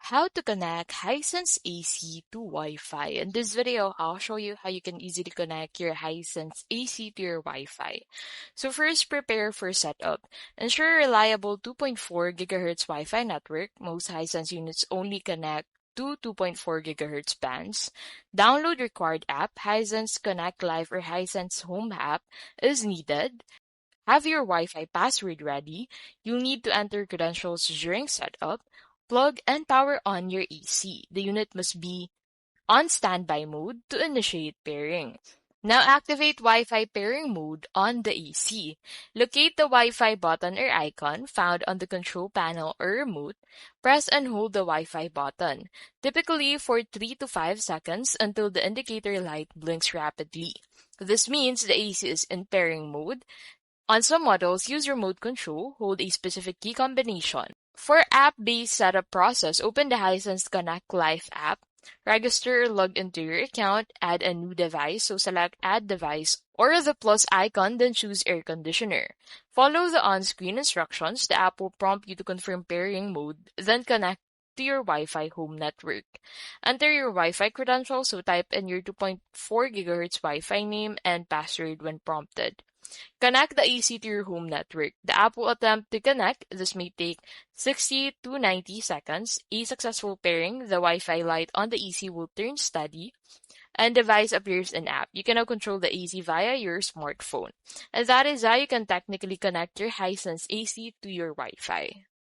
How to connect Hisense AC to Wi-Fi. In this video, I'll show you how you can easily connect your Hisense AC to your Wi-Fi. So first, prepare for setup. Ensure a reliable 2.4 GHz Wi-Fi network. Most Hisense units only connect to 2.4 GHz bands. Download required app. Hisense Connect Live or Hisense Home app is needed. Have your Wi-Fi password ready. You'll need to enter credentials during setup. Plug and power on your AC. The unit must be on standby mode to initiate pairing. Now activate Wi-Fi pairing mode on the AC. Locate the Wi-Fi button or icon found on the control panel or remote. Press and hold the Wi-Fi button, typically for 3 to 5 seconds until the indicator light blinks rapidly. This means the AC is in pairing mode. On some models, use remote control, hold a specific key combination. For app-based setup process, open the Hisense Connect Live app, register or log into your account, add a new device, so select Add Device or the plus icon, then choose Air Conditioner. Follow the on-screen instructions. The app will prompt you to confirm pairing mode, then connect to your Wi-Fi home network. Enter your Wi-Fi credentials, so type in your 2.4 GHz Wi-Fi name and password when prompted. Connect the AC to your home network. The app will attempt to connect. This may take 60 to 90 seconds. A successful pairing, the Wi-Fi light on the AC will turn steady and device appears in app. You can now control the AC via your smartphone. And that is how you can technically connect your Hisense AC to your Wi-Fi.